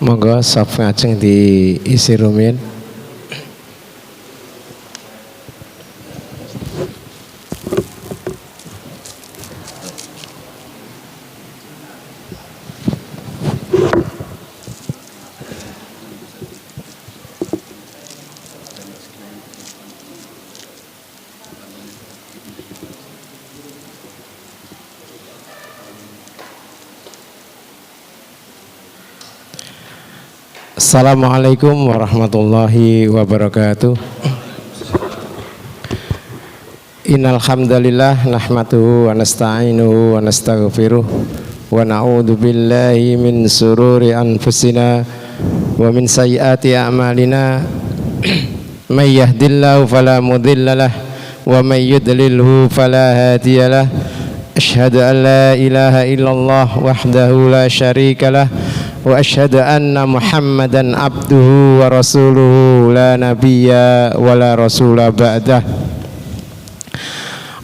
Monggo sop ngajeng diisi rumiyin. Assalamualaikum warahmatullahi wabarakatuh. Innal hamdalillah nahmaduhu wa nasta'inuhu wa nastaghfiruh wa na'udzu billahi min sururi anfusina wa min sayyiati a'malina. May yahdihillahu fala mudhillalah wa may yudlilhu fala hadiyalah. Asyhadu an la ilaha illallah wahdahu la syarikalah wa asyhadu anna Muhammadan abduhu wa rasuluhu la nabiyya wa la rasula ba'dah.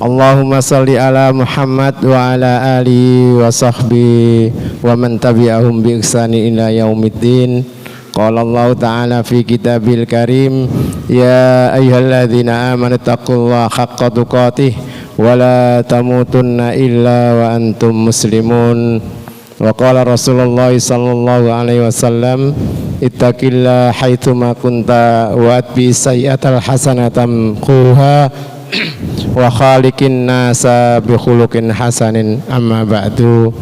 Allahumma salli ala Muhammad wa ala alihi wa sahbihi wa man tabi'ahum bi ihsani ila yaumiddin. Qala Allah ta'ala fi kitabil karim, ya ayyuhalladzina amanu taqullaha haqqa tuqatih wa la tamutunna illa wa antum muslimun. Wa qala Rasulullah sallallahu alaihi wasallam, ittaqillaha haitsuma kunta wa atbi sayyi'atal hasanatan quha wa khaliqin nasa bi khuluqin hasanin. Amma ba'du.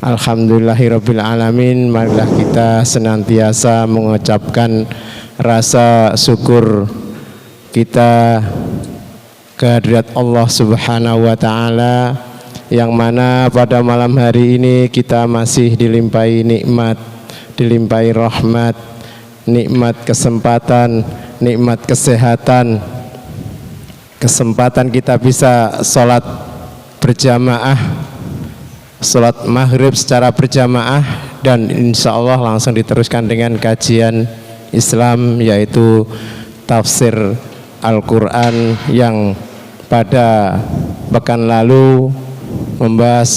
Alhamdulillahirabbil alamin. Marilah kita senantiasa mengucapkan rasa syukur kita kehadirat Allah Subhanahu wa taala, yang mana pada malam hari ini kita masih dilimpahi nikmat, dilimpahi rahmat, nikmat kesempatan, nikmat kesehatan, kesempatan kita bisa sholat berjamaah, sholat maghrib secara berjamaah, dan insya Allah langsung diteruskan dengan kajian Islam, yaitu tafsir Al-Quran yang pada pekan lalu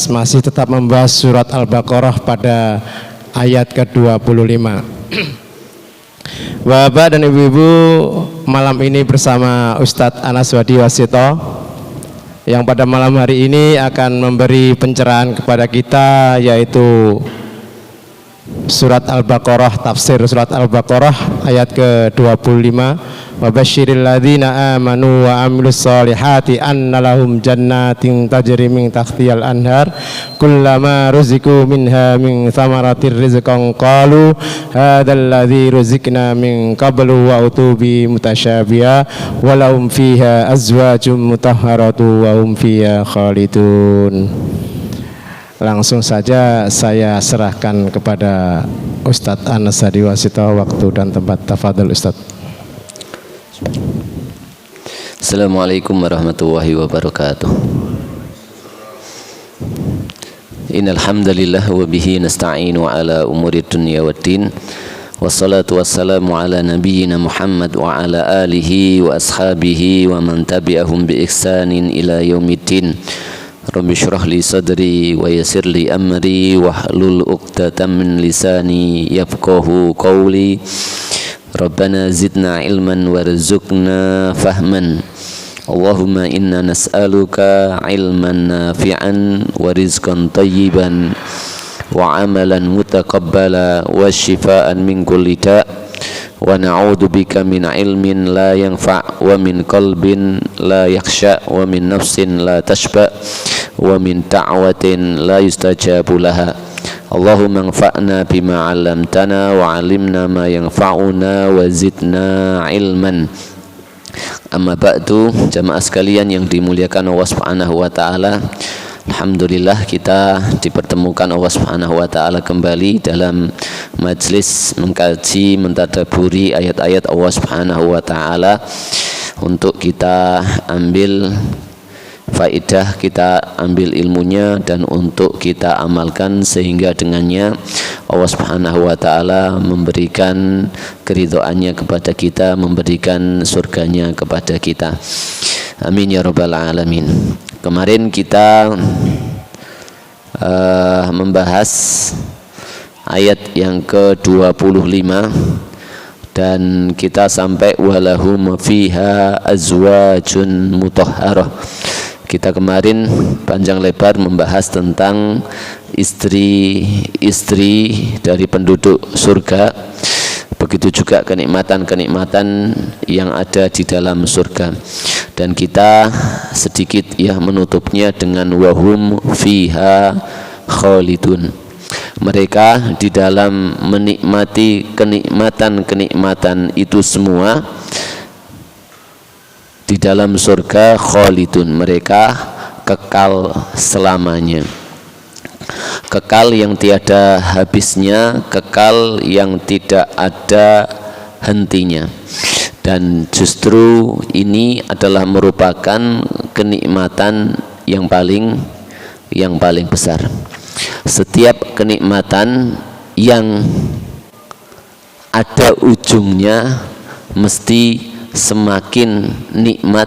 masih tetap membahas surat Al-Baqarah pada ayat ke-25. Bapak dan ibu-ibu, malam ini bersama Ustadz Anas Wadi Wasito, yang pada malam hari ini akan memberi pencerahan kepada kita, yaitu surat Al-Baqarah, tafsir surat Al-Baqarah ayat ke-25. Wa basyiril ladzina amanu wa amilus solihati anna lahum jannatin tajri min tahtihal anhar kullama ruziqu minha min thamaratir rizqan qalu hadzal ladzi ruziqna min qablu wa utubi mutasyabiha wa lahum fiha azwajum mutahharatu wa hum fiha khalidun. Langsung saja saya serahkan kepada Ustadz Anas Wadi Wasito waktu dan tempat. Tafadhol Ustadz. Assalamualaikum warahmatullahi wabarakatuh. Innal hamdalillah wa bihi nasta'inu ala umuri dunya waddin. Wassalatu wassalamu ala nabiyyina Muhammad wa ala alihi wa ashabihi wa man tabi'ahum bi ihsanin ila yaumiddin. Rabbi shrah li sadri wa yassir li amri wahlul 'uqdatam min lisani yafqahu qawli. Rabbana zidna ilman warzuqna fahman. Allahumma inna nas'aluka ilman nafi'an wa rizqan tayyiban wa amalan mutaqabbala wa shifaan min kulli da' wa na'udzu bika min ilmin la yanfa' wa min qalbin la yakhsha wa min nafsin la tashba wa min da'watin la yustajabu laha. Allahumma anfa'na bima 'allamtana wa 'allimna ma yanfa'una wa zidna ilman. Amma ba'du, jamaah sekalian yang dimuliakan Allah Subhanahu wa taala. Alhamdulillah kita dipertemukan Allah Subhanahu wa taala kembali dalam majlis mengkaji, mentadaburi ayat-ayat Allah Subhanahu wa taala untuk kita ambil faidah, kita ambil ilmunya, dan untuk kita amalkan sehingga dengannya Allah Subhanahu wa taala memberikan keridhaannya kepada kita, memberikan surganya kepada kita. Amin ya rabbal alamin. Kemarin kita membahas ayat yang ke-25 dan kita sampai walahum fiha azwajun mutahharah. Kita kemarin panjang lebar membahas tentang istri-istri dari penduduk surga, begitu juga kenikmatan-kenikmatan yang ada di dalam surga. Dan kita sedikit ya menutupnya dengan wahum fiha khalidun. Mereka di dalam menikmati kenikmatan-kenikmatan itu semua di dalam surga khalidun, mereka kekal selamanya, kekal yang tiada habisnya, kekal yang tidak ada hentinya. Dan justru ini adalah merupakan kenikmatan yang paling besar. Setiap kenikmatan yang ada ujungnya mesti semakin nikmat,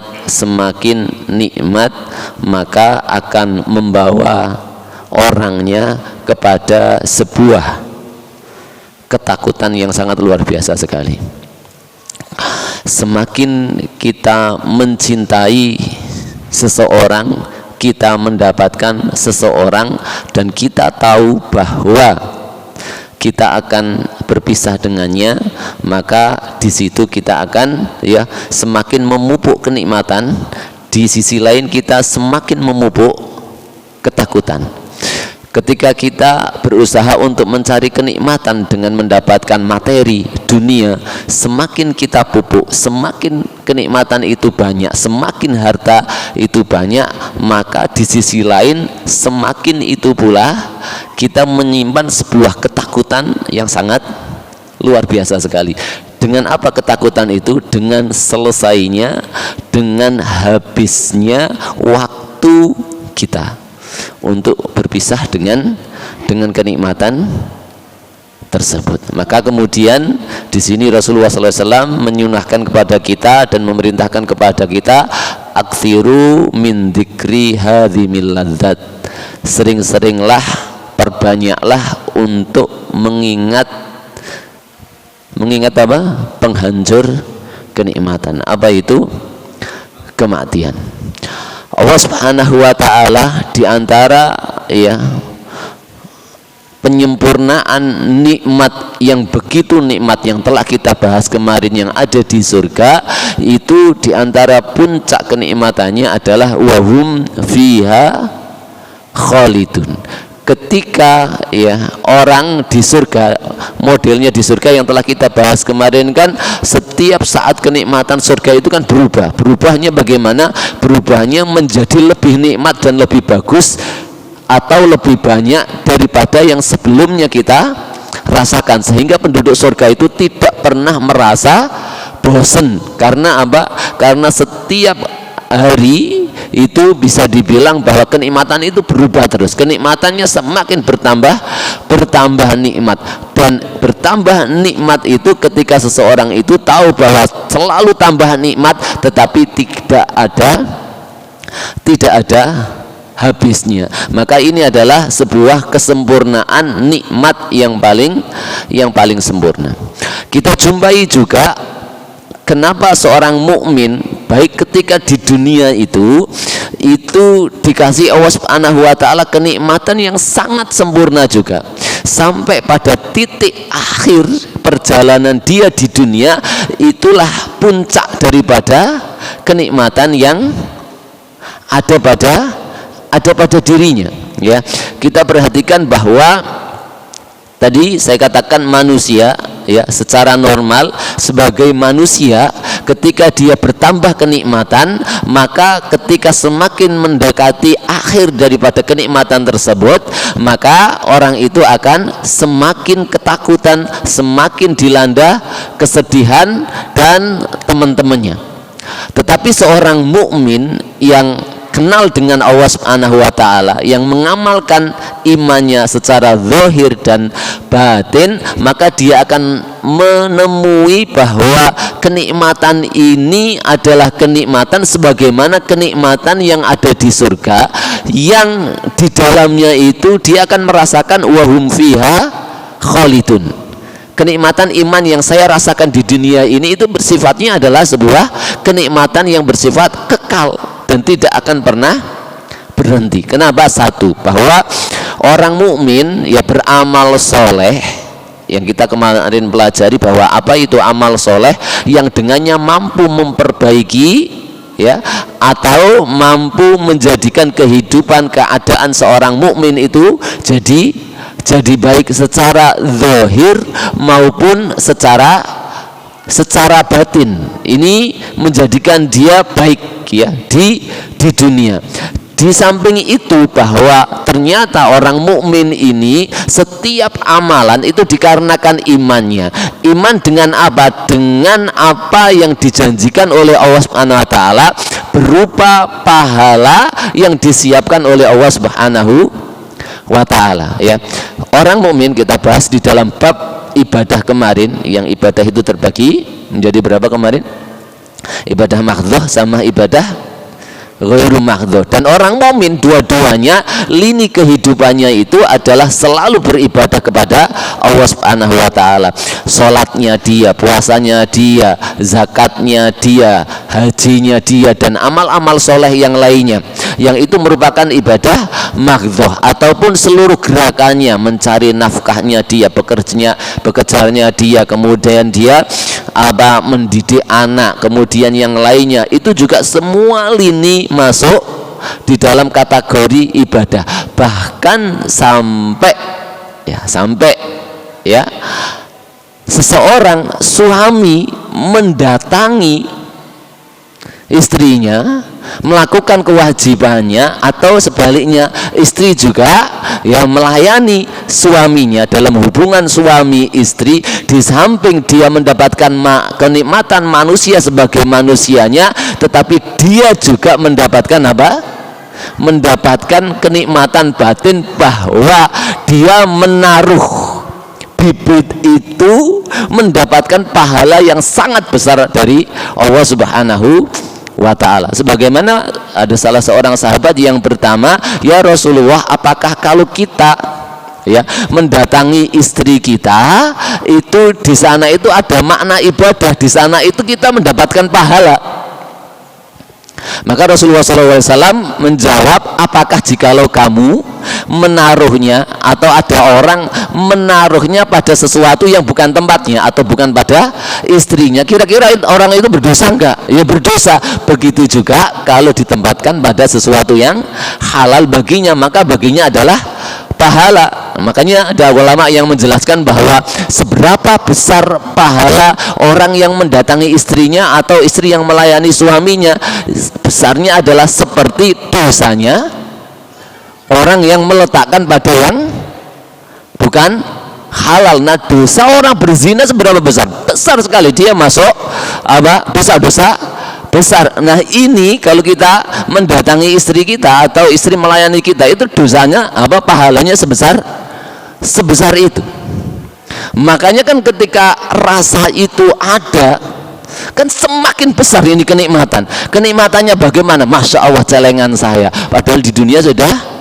maka akan membawa orangnya kepada sebuah ketakutan yang sangat luar biasa sekali. Semakin kita mencintai seseorang, kita mendapatkan seseorang, dan kita tahu bahwa kita akan berpisah dengannya, maka di situ kita akan ya semakin memupuk kenikmatan. Di sisi lain kita semakin memupuk ketakutan. Ketika kita berusaha untuk mencari kenikmatan dengan mendapatkan materi dunia, semakin kita pupuk, semakin kenikmatan itu banyak, semakin harta itu banyak, maka di sisi lain semakin itu pula kita menyimpan sebuah ketakutan yang sangat luar biasa sekali. Dengan apa ketakutan itu? Dengan selesainya, dengan habisnya waktu kita untuk berpisah dengan kenikmatan tersebut. Maka kemudian di sini Rasulullah SAW menyunahkan kepada kita dan memerintahkan kepada kita, aktsiru min dzikri hadzimil ladzat. Sering-seringlah, perbanyaklah untuk mengingat apa? Penghancur kenikmatan. Apa itu? Kematian. Allah Subhanahu wa taala di antara ya penyempurnaan nikmat yang begitu nikmat yang telah kita bahas kemarin yang ada di surga, itu di antara puncak kenikmatannya adalah wahum fiha khalidun. Ketika ya orang di surga, modelnya di surga yang telah kita bahas kemarin kan, setiap saat kenikmatan surga itu kan berubahnya bagaimana? Berubahnya menjadi lebih nikmat dan lebih bagus atau lebih banyak daripada yang sebelumnya kita rasakan, sehingga penduduk surga itu tidak pernah merasa bosan. Karena apa? Karena setiap hari itu bisa dibilang bahwa kenikmatan itu berubah terus, kenikmatannya semakin bertambah nikmat. Dan bertambah nikmat itu ketika seseorang itu tahu bahwa selalu tambah nikmat, tetapi tidak ada habisnya. Maka ini adalah sebuah kesempurnaan nikmat yang paling sempurna. Kita jumpai juga kenapa seorang mukmin baik ketika di dunia itu dikasih Allah Subhanahu wa taala kenikmatan yang sangat sempurna juga, sampai pada titik akhir perjalanan dia di dunia itulah puncak daripada kenikmatan yang ada pada dirinya. Ya, kita perhatikan bahwa tadi saya katakan manusia ya secara normal sebagai manusia, ketika dia bertambah kenikmatan, maka ketika semakin mendekati akhir daripada kenikmatan tersebut, maka orang itu akan semakin ketakutan, semakin dilanda kesedihan dan teman-temannya. Tetapi seorang mukmin yang kenal dengan Allah Subhanahu wa taala, yang mengamalkan imannya secara zahir dan batin, maka dia akan menemui bahwa kenikmatan ini adalah kenikmatan sebagaimana kenikmatan yang ada di surga, yang di dalamnya itu dia akan merasakan wahum fiha khalidun. Kenikmatan iman yang saya rasakan di dunia ini itu bersifatnya adalah sebuah kenikmatan yang bersifat kekal dan tidak akan pernah berhenti. Kenapa? Satu, bahwa orang mukmin ya beramal soleh, yang kita kemarin pelajari bahwa apa itu amal soleh, yang dengannya mampu memperbaiki ya atau mampu menjadikan kehidupan keadaan seorang mukmin itu jadi baik secara zahir maupun secara batin. Ini menjadikan dia baik ya di dunia. Di samping itu bahwa ternyata orang mukmin ini setiap amalan itu dikarenakan imannya. Iman dengan apa? Dengan apa yang dijanjikan oleh Allah Subhanahu wa taala berupa pahala yang disiapkan oleh Allah Subhanahu wa taala ya. Orang mukmin kita bahas di dalam bab ibadah kemarin, yang ibadah itu terbagi menjadi berapa kemarin? Ibadah makhdhah sama ibadah ghairu makhdhah. Dan orang mukmin dua-duanya lini kehidupannya itu adalah selalu beribadah kepada Allah Subhanahu wa taala. Salatnya dia, puasanya dia, zakatnya dia, hajinya dia, dan amal-amal soleh yang lainnya, yang itu merupakan ibadah makhdhah, ataupun seluruh gerakannya, mencari nafkahnya dia, bekerjanya dia, kemudian dia mendidik anak, kemudian yang lainnya, itu juga semua lini masuk di dalam kategori ibadah. Bahkan sampai seseorang suami mendatangi istrinya melakukan kewajibannya, atau sebaliknya istri juga yang melayani suaminya dalam hubungan suami istri. Di samping dia mendapatkan kenikmatan manusia sebagai manusianya, tetapi dia juga mendapatkan apa? Mendapatkan kenikmatan batin, bahwa dia menaruh bibit itu mendapatkan pahala yang sangat besar dari Allah Subhanahu wa ta'ala. Sebagaimana ada salah seorang sahabat yang pertama, ya Rasulullah, apakah kalau kita ya mendatangi istri kita itu di sana itu ada makna ibadah, di sana itu kita mendapatkan pahala? Maka Rasulullah SAW menjawab, apakah jikalau kamu menaruhnya, atau ada orang menaruhnya pada sesuatu yang bukan tempatnya atau bukan pada istrinya, kira-kira orang itu berdosa enggak? Ya berdosa. Begitu juga kalau ditempatkan pada sesuatu yang halal baginya, maka baginya adalah pahala. Makanya ada ulama yang menjelaskan bahwa seberapa besar pahala orang yang mendatangi istrinya atau istri yang melayani suaminya, besarnya adalah seperti dosanya orang yang meletakkan pada yang bukan halal. Nah, dosa orang berzina seberapa besar? Besar sekali, dia masuk dosa-dosa besar. Nah, ini kalau kita mendatangi istri kita atau istri melayani kita, itu dosanya pahalanya sebesar itu. Makanya kan ketika rasa itu ada, kan semakin besar ini kenikmatannya bagaimana? Masya Allah, celengan saya, padahal di dunia sudah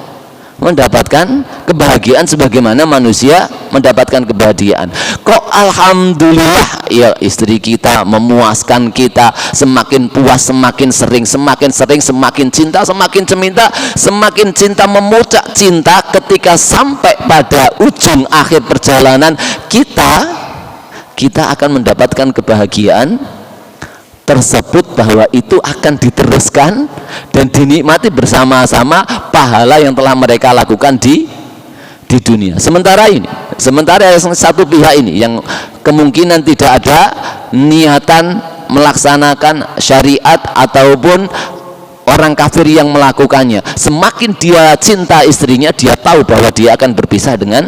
mendapatkan kebahagiaan sebagaimana manusia mendapatkan kebahagiaan. Kok alhamdulillah ya istri kita memuaskan kita, semakin puas, semakin sering, semakin cinta, semakin cinta memuncak cinta. Ketika sampai pada ujung akhir perjalanan kita akan mendapatkan kebahagiaan tersebut, bahwa itu akan diteruskan dan dinikmati bersama-sama pahala yang telah mereka lakukan di dunia. Sementara yang satu pihak ini yang kemungkinan tidak ada niatan melaksanakan syariat ataupun orang kafir yang melakukannya, semakin dia cinta istrinya, dia tahu bahwa dia akan berpisah dengan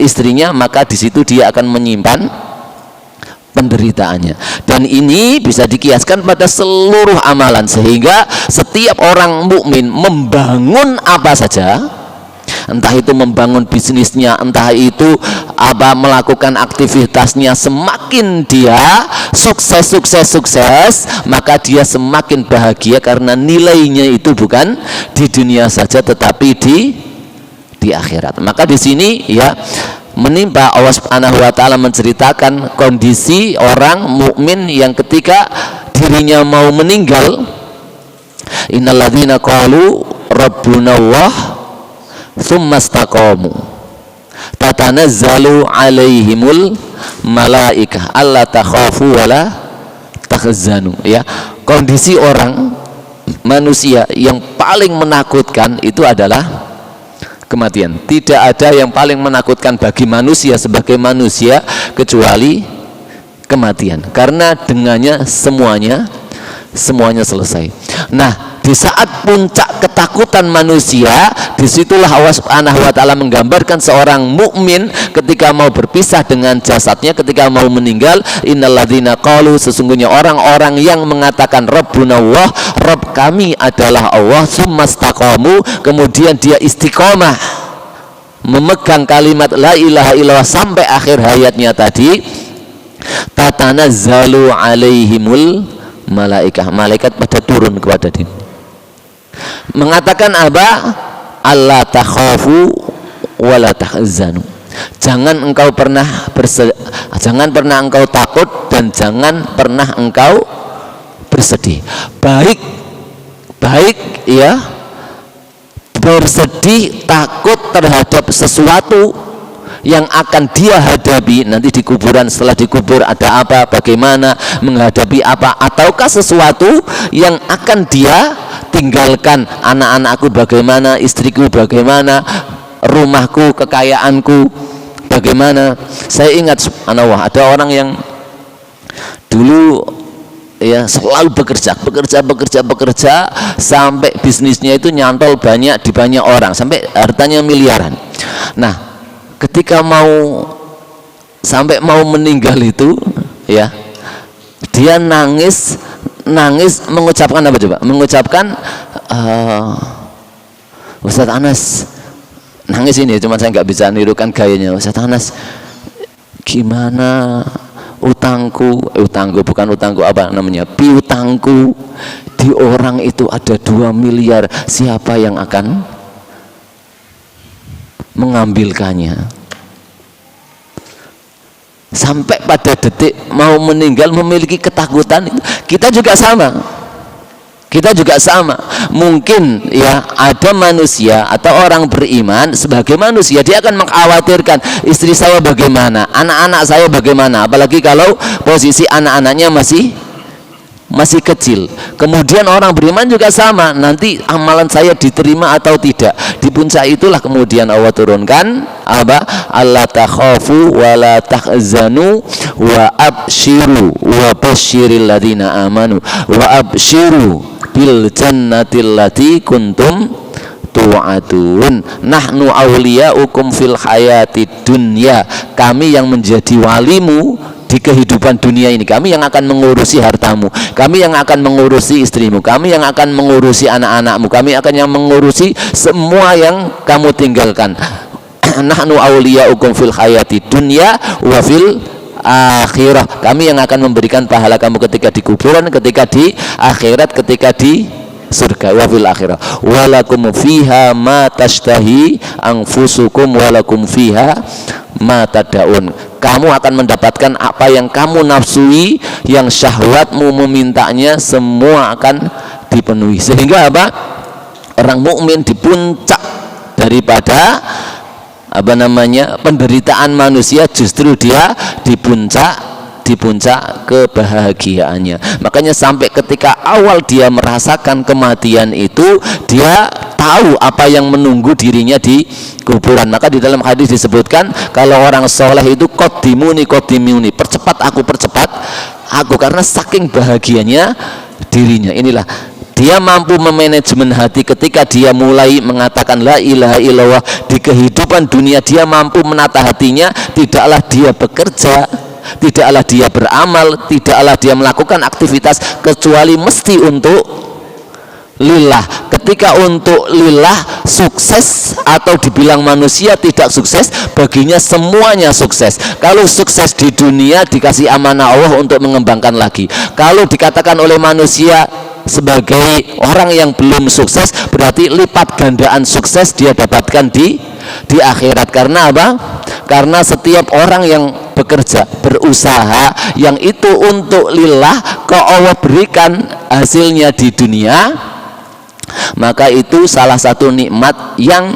istrinya, maka di situ dia akan menyimpan penderitaannya. Dan ini bisa dikiaskan pada seluruh amalan, sehingga setiap orang mukmin membangun apa saja, entah itu membangun bisnisnya, entah itu melakukan aktivitasnya, semakin dia sukses, maka dia semakin bahagia, karena nilainya itu bukan di dunia saja tetapi di akhirat. Maka di sini ya menimpa, Allah Subhanahu wa taala menceritakan kondisi orang mukmin yang ketika dirinya mau meninggal, innalladzina qalu rabbunallah tsumma istaqamu tatanazzalu alaihimul malaikah alla takhafu wala tahzanu. Ya, kondisi orang manusia yang paling menakutkan itu adalah kematian. Tidak ada yang paling menakutkan bagi manusia sebagai manusia kecuali kematian, karena dengannya semuanya selesai. Nah, di saat puncak ketakutan manusia, disitulah Allah Subhanahu wa taala menggambarkan seorang mukmin ketika mau berpisah dengan jasadnya, ketika mau meninggal, innalladzina qalu, sesungguhnya orang-orang yang mengatakan rabbunallah, Rabb kami adalah Allah, tsumastaqamu, kemudian dia istiqomah memegang kalimat la ilaha illallah sampai akhir hayatnya tadi, tatanazzalu alaihimul malaikah, malaikat pada turun kepada dia mengatakan apa? Allah takhafu wala tahzanu. Jangan pernah engkau takut dan jangan pernah engkau bersedih. Baik ya, bersedih, takut terhadap sesuatu yang akan dia hadapi nanti di kuburan, setelah dikubur ada apa, bagaimana menghadapi apa, ataukah sesuatu yang akan dia tinggalkan, anak-anakku bagaimana, istriku bagaimana, rumahku, kekayaanku bagaimana. Saya ingat subhanallah, ada orang yang dulu ya selalu bekerja sampai bisnisnya itu nyantol banyak di banyak orang, sampai hartanya miliaran. Nah, ketika mau meninggal itu ya, dia nangis mengucapkan apa coba? Mengucapkan Ustadz Anas, nangis ini, cuma saya nggak bisa nirukan gayanya. Ustadz Anas, gimana utangku bukan utangku, apa namanya, piutangku di orang itu ada 2 miliar, siapa yang akan mengambilkannya? Sampai pada detik mau meninggal memiliki ketakutan. Kita juga sama. Mungkin ya ada manusia atau orang beriman, sebagai manusia dia akan mengkhawatirkan istri saya bagaimana, anak-anak saya bagaimana, apalagi kalau posisi anak-anaknya masih kecil. Kemudian orang beriman juga sama, nanti amalan saya diterima atau tidak. Di puncak itulah kemudian Allah turunkan apa? Allah takhafu wa la tahzanu wa abshiru wa basyiril ladzina amanu wa abshiru bil jannatil lati kuntum tu'adun. Nahnu awliyaukum fil hayati dunya, kami yang menjadi walimu di kehidupan dunia ini, kami yang akan mengurusi hartamu, kami yang akan mengurusi istrimu, kami yang akan mengurusi anak-anakmu, kami akan yang mengurusi semua yang kamu tinggalkan. Nahnu awliyaukum fil hayati dunya wa fil akhirah, kami yang akan memberikan pahala kamu ketika di kuburan, ketika di akhirat, ketika di surga. Wa fil akhirah walakum fiha ma tashtahi anfusukum walakum fiha ma tadaun, kamu akan mendapatkan apa yang kamu nafsui, yang syahwatmu memintanya, semua akan dipenuhi. Sehingga apa? Orang mukmin di puncak daripada apa namanya penderitaan manusia, justru dia di puncak kebahagiaannya. Makanya sampai ketika awal dia merasakan kematian itu, dia tahu apa yang menunggu dirinya di kuburan. Maka di dalam hadis disebutkan kalau orang soleh itu qadimuni, percepat aku, karena saking bahagianya dirinya. Inilah dia mampu memanajemen hati ketika dia mulai mengatakan la ilaha illallah di kehidupan dunia. Dia mampu menata hatinya, tidaklah dia bekerja, tidaklah dia beramal, tidaklah dia melakukan aktivitas kecuali mesti untuk lillah. Ketika untuk lillah sukses, atau dibilang manusia tidak sukses, baginya semuanya sukses. Kalau sukses di dunia dikasih amanah Allah untuk mengembangkan lagi. Kalau dikatakan oleh manusia sebagai orang yang belum sukses, berarti lipat gandaan sukses dia dapatkan di akhirat. Karena apa? Karena setiap orang yang bekerja, berusaha yang itu untuk lillah, kok Allah berikan hasilnya di dunia, maka itu salah satu nikmat yang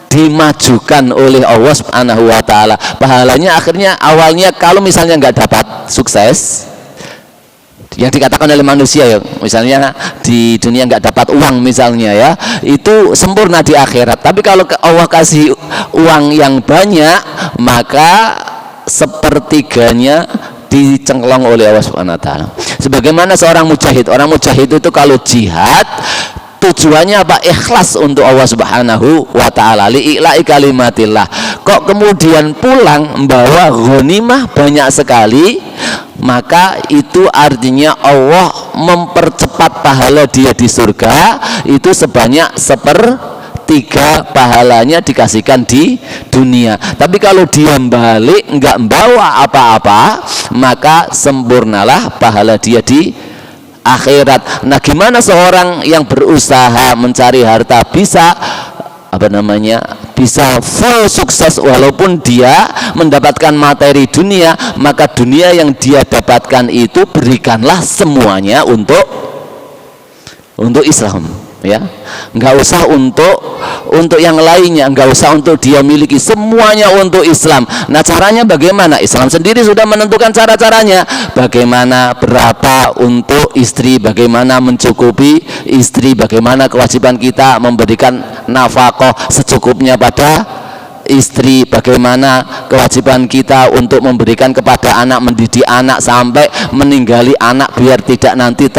dimajukan oleh Allah Subhanahu wa taala. Pahalanya akhirnya awalnya kalau misalnya nggak dapat sukses yang dikatakan oleh manusia ya, misalnya di dunia nggak dapat uang misalnya ya, itu sempurna di akhirat. Tapi kalau Allah kasih uang yang banyak, maka sepertiganya dicengklong oleh Allah Subhanahu wa taala. Sebagaimana seorang mujahid, orang mujahid itu kalau jihad tujuannya apa? Ikhlas untuk Allah Subhanahu wa taala, li'ila'i kalimatillah. Kok kemudian pulang membawa ghanimah banyak sekali, maka itu artinya Allah mempercepat pahala dia di surga itu sebanyak 1/3 pahalanya dikasihkan di dunia. Tapi kalau dia balik nggak membawa apa-apa, maka sempurnalah pahala dia di akhirat. Nah, gimana seorang yang berusaha mencari harta bisa bisa full sukses walaupun dia mendapatkan materi dunia, maka dunia yang dia dapatkan itu berikanlah semuanya untuk Islam ya, nggak usah untuk yang lainnya, nggak usah untuk dia miliki, semuanya untuk Islam. Nah, caranya bagaimana? Islam sendiri sudah menentukan cara-caranya, bagaimana berapa untuk istri, bagaimana mencukupi istri, bagaimana kewajiban kita memberikan nafkah secukupnya pada istri, bagaimana kewajiban kita untuk memberikan kepada anak, mendidik anak sampai meninggali anak biar tidak nanti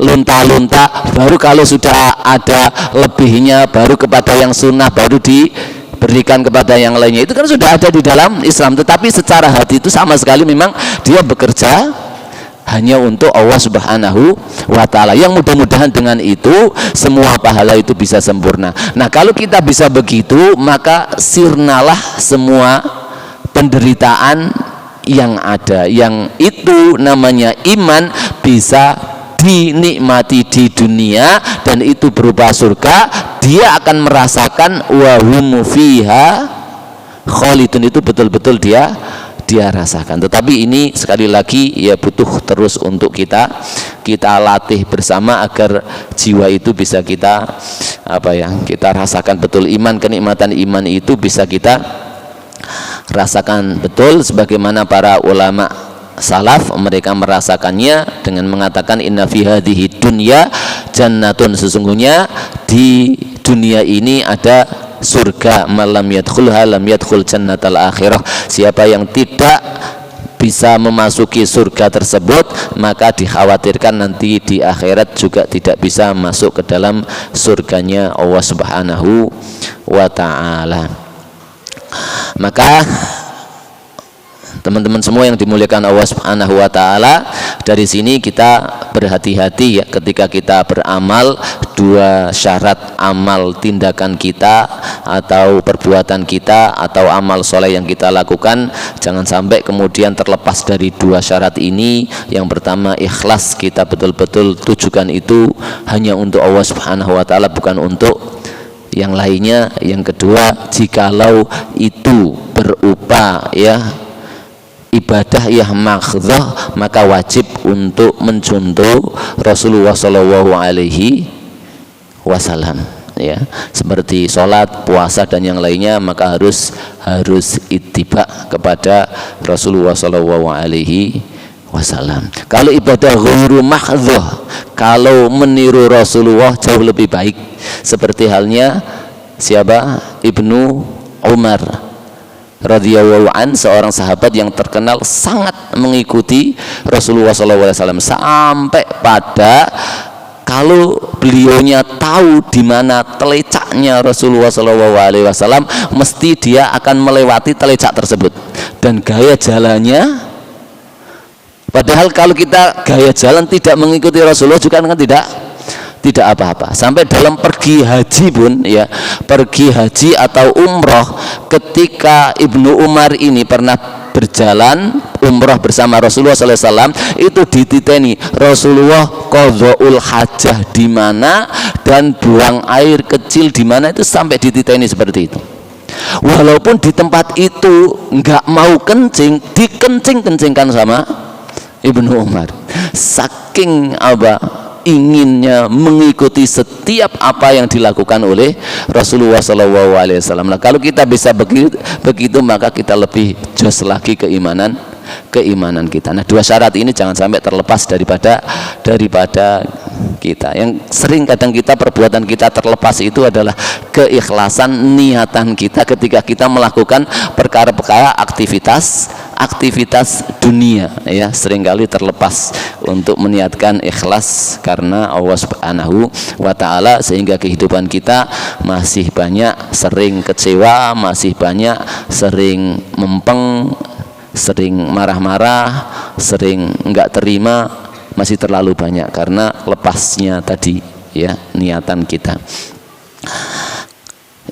lunta-lunta, baru kalau sudah ada lebihnya baru kepada yang sunnah, baru diberikan kepada yang lainnya. Itu kan sudah ada di dalam Islam. Tetapi secara hati itu sama sekali memang dia bekerja hanya untuk Allah Subhanahu wa taala. Yang mudah-mudahan dengan itu semua pahala itu bisa sempurna. Nah, kalau kita bisa begitu, maka sirnalah semua penderitaan yang ada, yang itu namanya iman, bisa dinikmati di dunia, dan itu berupa surga. Dia akan merasakan wa hum fiha khalidun, itu betul-betul dia rasakan. Tetapi ini sekali lagi ya butuh terus untuk kita latih bersama agar jiwa itu bisa kita kita rasakan betul. Kenikmatan iman itu bisa kita rasakan betul sebagaimana para ulama salaf mereka merasakannya dengan mengatakan inna fi hadhihi dunya jannatun, sesungguhnya di dunia ini ada surga, malam yadkhulha lam yadkhul jannatal akhirah. Siapa yang tidak bisa memasuki surga tersebut, maka dikhawatirkan nanti di akhirat juga tidak bisa masuk ke dalam surganya Allah Subhanahu wa taala. Maka teman-teman semua yang dimuliakan Allah Subhanahu wa taala, dari sini kita berhati-hati ya ketika kita beramal. Dua syarat amal tindakan kita atau perbuatan kita atau amal soleh yang kita lakukan, jangan sampai kemudian terlepas dari dua syarat ini. Yang pertama, ikhlas, kita betul-betul tujukan itu hanya untuk Allah Subhanahu wa taala, bukan untuk yang lainnya. Yang kedua, jikalau itu berupa ibadah yang makhdhah, maka wajib untuk mencontoh Rasulullah Shallallahu Alaihi Wasallam ya, seperti sholat, puasa dan yang lainnya, maka harus ittiba kepada Rasulullah Shallallahu Alaihi Wasallam. Kalau ibadah ghairu makhdhah, kalau meniru Rasulullah jauh lebih baik, seperti halnya siapa? Ibnu Umar radhiyallahu an, seorang sahabat yang terkenal sangat mengikuti Rasulullah SAW, sampai pada kalau beliaunya tahu di mana telecaknya Rasulullah SAW, mesti dia akan melewati telecak tersebut. Dan gaya jalannya, padahal kalau kita gaya jalan tidak mengikuti Rasulullah juga kan tidak apa-apa. Sampai dalam pergi haji pun ya, pergi haji atau umroh, ketika Ibnu Umar ini pernah berjalan umroh bersama Rasulullah SAW, itu dititeni Rasulullah qadhaul hajah di mana dan buang air kecil di mana, itu sampai dititeni seperti itu. Walaupun di tempat itu nggak mau kencing, dikencing-kencingkan sama Ibnu Umar. Saking inginnya mengikuti setiap apa yang dilakukan oleh Rasulullah SAW. Nah, kalau kita bisa begitu maka kita lebih jos lagi keimanan kita. Nah, dua syarat ini jangan sampai terlepas daripada kita. Yang sering kadang perbuatan kita terlepas itu adalah keikhlasan niatan kita ketika kita melakukan perkara-perkara aktivitas dunia, ya, seringkali terlepas untuk meniatkan ikhlas karena Allah Subhanahu wa ta'ala, sehingga kehidupan kita masih banyak sering kecewa, masih banyak sering mempeng, sering marah-marah, sering enggak terima, masih terlalu banyak karena lepasnya tadi, ya, niatan kita.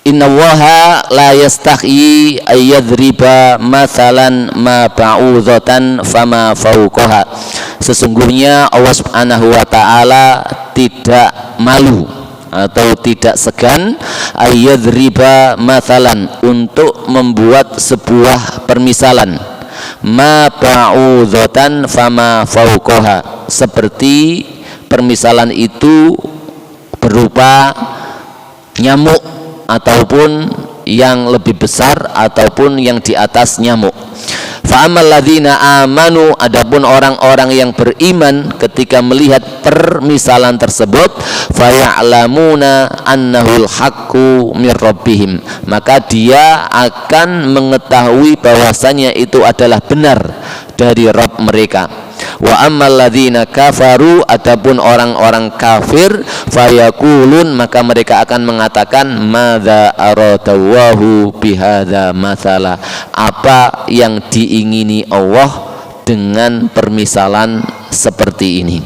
Innallaha la yastahi ayyadriba mathalan ma ba'udhatan fama fawqaha. Sesungguhnya Allah Subhanahu wa ta'ala tidak malu atau tidak segan ayyadriba mathalan, untuk membuat sebuah permisalan, ma ba'udhatan fama fawqaha, seperti permisalan itu berupa nyamuk ataupun yang lebih besar ataupun yang di atas nyamuk. Fa'amal ladzina amanu, adapun orang-orang yang beriman ketika melihat permisalan tersebut, faya'lamuna annahul haqqu mir rabbihim, maka dia akan mengetahui bahwasanya itu adalah benar dari Rabb mereka. Wa ammal ladzina kafaru, adapun orang-orang kafir, fayakulun, maka mereka akan mengatakan, madza aradallahu bihadza mathala, apa yang diingini Allah dengan permisalan seperti ini.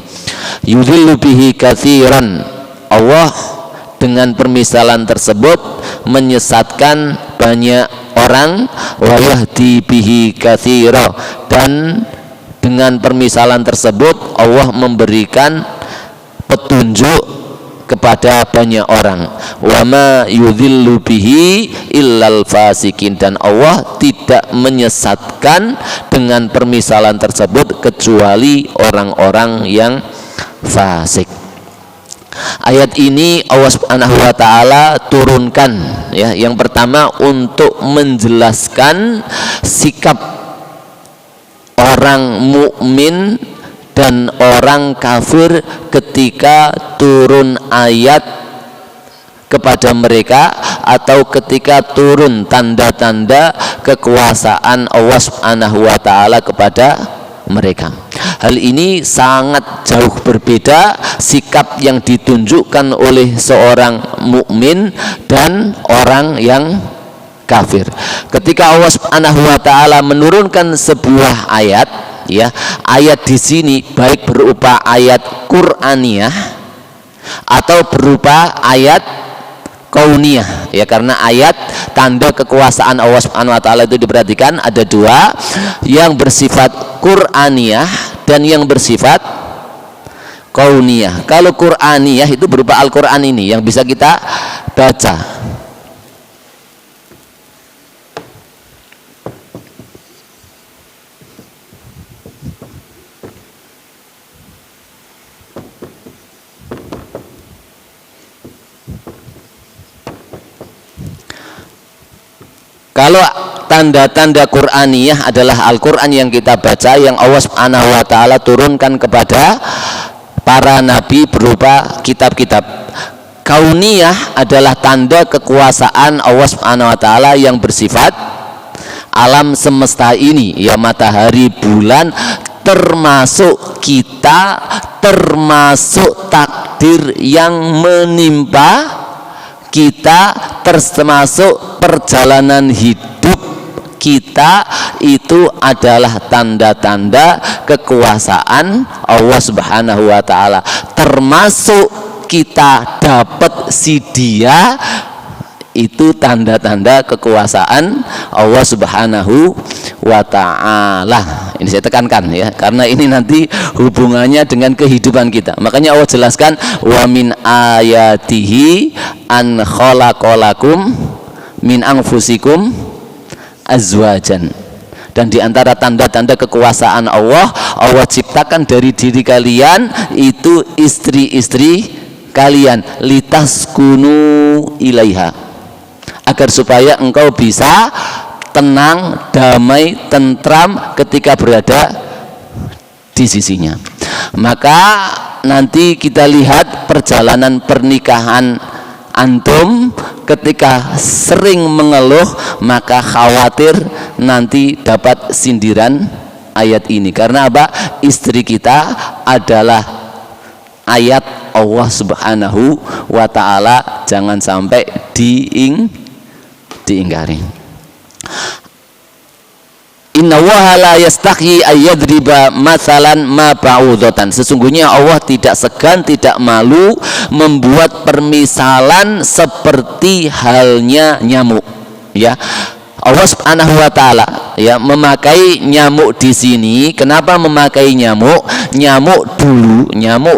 Yudhillu bihi katsiran, Allah dengan permisalan tersebut menyesatkan banyak orang, wa yahdi bihi katsira, dan dengan permisalan tersebut Allah memberikan petunjuk kepada banyak orang. Wa ma yudhillu bihi illal fasikin, dan Allah tidak menyesatkan dengan permisalan tersebut kecuali orang-orang yang fasik. Ayat ini Allah Subhanahu wa ta'ala turunkan, ya, yang pertama untuk menjelaskan sikap orang mukmin dan orang kafir ketika turun ayat kepada mereka atau ketika turun tanda-tanda kekuasaan Allah Subhanahu wa ta'ala kepada mereka. Hal ini sangat jauh berbeda sikap yang ditunjukkan oleh seorang mukmin dan orang yang kafir. Ketika Allah Subhanahu wa ta'ala menurunkan sebuah ayat, ya, ayat di sini baik berupa ayat Qur'aniyah atau berupa ayat kauniyah, ya, karena ayat tanda kekuasaan Allah Subhanahu wa ta'ala itu diperhatikan ada dua, yang bersifat Qur'aniyah dan yang bersifat kauniyah. Kalau Qur'aniyah itu berupa Al-Qur'an ini yang bisa kita baca. Kalau tanda-tanda Qur'aniyah adalah Al-Qur'an yang kita baca, yang Allah Subhanahu wa ta'ala turunkan kepada para nabi berupa kitab-kitab. Kauniyah adalah tanda kekuasaan Allah Subhanahu wa ta'ala yang bersifat alam semesta ini, ya, matahari, bulan, termasuk kita, termasuk takdir yang menimpa kita, termasuk perjalanan hidup kita, itu adalah tanda-tanda kekuasaan Allah Subhanahu wa ta'ala. Termasuk kita dapat si dia, itu tanda-tanda kekuasaan Allah Subhanahu wa ta'ala. Ini saya tekankan, ya, karena ini nanti hubungannya dengan kehidupan kita. Makanya Allah jelaskan, wa min ayatihi an khalaqalakum min anfusikum azwajan. Dan di antara tanda-tanda kekuasaan Allah, Allah ciptakan dari diri kalian itu istri-istri kalian, litaskunu ilaiha, agar supaya engkau bisa tenang, damai, tentram ketika berada di sisinya. Maka nanti kita lihat perjalanan pernikahan antum ketika sering mengeluh, maka khawatir nanti dapat sindiran ayat ini. Karena apa? Istri kita adalah ayat Allah Subhanahu wa ta'ala, jangan sampai diingkari. Inna Allaha la yastahyi ayyadriba mathalan ma ba'udatan. Sesungguhnya Allah tidak segan, tidak malu membuat permisalan seperti halnya nyamuk. Ya, Allah Subhanahu wa ta'ala ya memakai nyamuk di sini. Kenapa memakai nyamuk? Nyamuk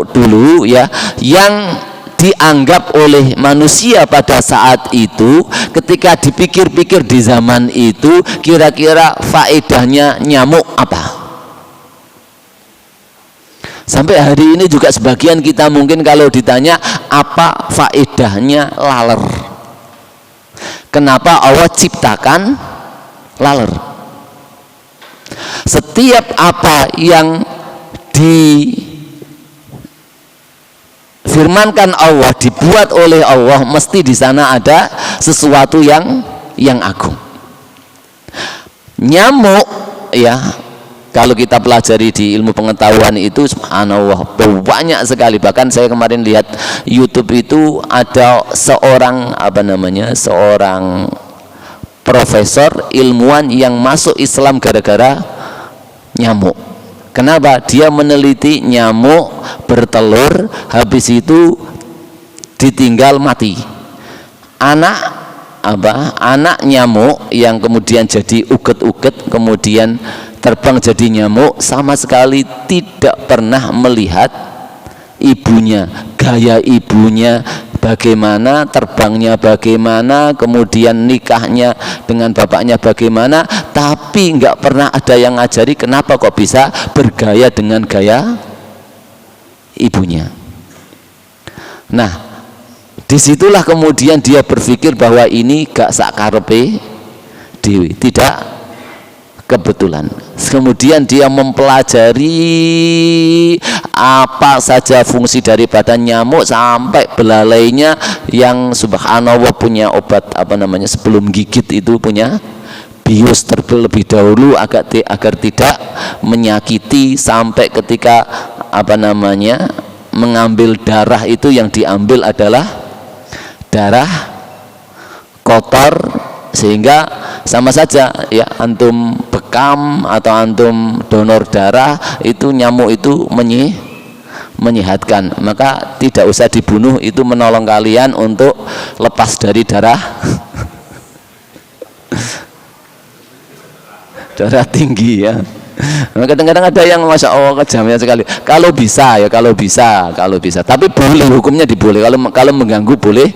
dulu ya, yang dianggap oleh manusia pada saat itu, ketika dipikir-pikir di zaman itu, kira-kira faedahnya nyamuk apa? Sampai hari ini juga sebagian kita mungkin kalau ditanya apa faedahnya laler, kenapa Allah ciptakan laler? Setiap apa yang firmankan Allah, dibuat oleh Allah, mesti di sana ada sesuatu yang agung. Nyamuk ya, kalau kita pelajari di ilmu pengetahuan itu subhanallah banyak sekali. Bahkan saya kemarin lihat YouTube itu ada seorang seorang profesor ilmuwan yang masuk Islam gara-gara nyamuk. Kenapa? Dia meneliti nyamuk bertelur, habis itu ditinggal mati. Anak nyamuk yang kemudian jadi uget-uget, kemudian terbang jadi nyamuk, sama sekali tidak pernah melihat ibunya, gaya ibunya bagaimana, terbangnya bagaimana, kemudian nikahnya dengan bapaknya bagaimana, tapi nggak pernah ada yang ngajari kenapa kok bisa bergaya dengan gaya ibunya. Nah, disitulah kemudian dia berpikir bahwa ini gak sakarepe dewi, tidak kebetulan. Kemudian dia mempelajari apa saja fungsi daripada nyamuk sampai belalainya yang subhanallah punya obat sebelum gigit itu punya bius terlebih dahulu agar tidak menyakiti, sampai ketika mengambil darah itu yang diambil adalah darah kotor, sehingga sama saja ya, antum bekam atau antum donor darah, itu nyamuk itu menyehatkan, maka tidak usah dibunuh, itu menolong kalian untuk lepas dari darah tinggi ya. Kadang-kadang ada yang masya Allah kejamnya sekali. Kalau bisa, tapi boleh, hukumnya diboleh. Kalau mengganggu boleh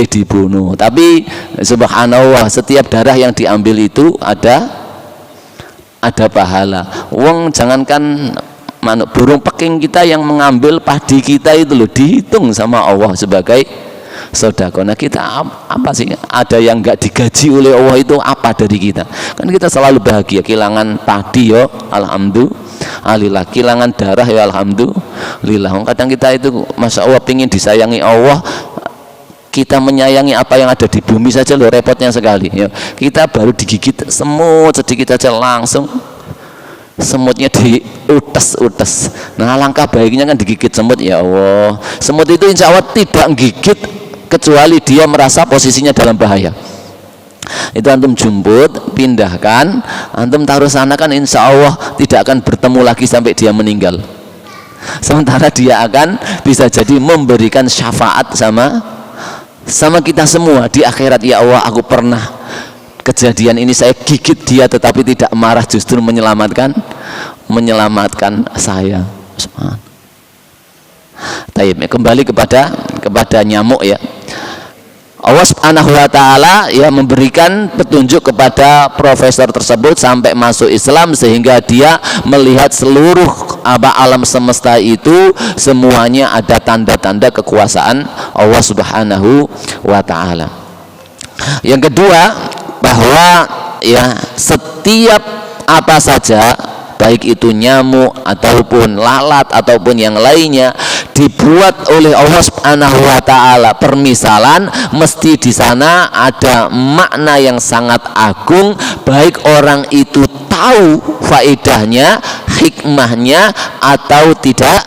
dibunuh. Tapi subhanallah, setiap darah yang diambil itu ada pahala. Jangankan burung peking kita yang mengambil padi kita itu loh, dihitung sama Allah sebagai sedekah. Nah, kita apa sih? Ada yang enggak digaji oleh Allah, itu apa dari kita? Kan kita selalu bahagia, kehilangan padi ya alhamdulillah, kehilangan darah ya alhamdulillah. Kadang kita itu masya Allah pingin disayangi Allah, kita menyayangi apa yang ada di bumi saja loh, repotnya sekali ya. Kita baru digigit semut sedikit saja langsung semutnya diutes. Nah, alangkah baiknya kan digigit semut, ya Allah. Semut itu insya Allah tidak gigit kecuali dia merasa posisinya dalam bahaya. Itu antum jemput, pindahkan, antum taruh sana, kan insya Allah tidak akan bertemu lagi sampai dia meninggal. Sementara dia akan bisa jadi memberikan syafaat sama kita semua di akhirat. Ya Allah, aku pernah kejadian ini, saya gigit dia tetapi tidak marah, justru menyelamatkan saya. Taib, kembali kepada nyamuk ya. Allah Subhanahu wa taala ya memberikan petunjuk kepada profesor tersebut sampai masuk Islam, sehingga dia melihat seluruh alam semesta itu semuanya ada tanda-tanda kekuasaan Allah Subhanahu wa taala. Yang kedua, bahwa ya setiap apa saja, baik itu nyamuk ataupun lalat ataupun yang lainnya, dibuat oleh Allah Subhanahu wa taala permisalan, mesti di sana ada makna yang sangat agung, baik orang itu tahu faedahnya, hikmahnya atau tidak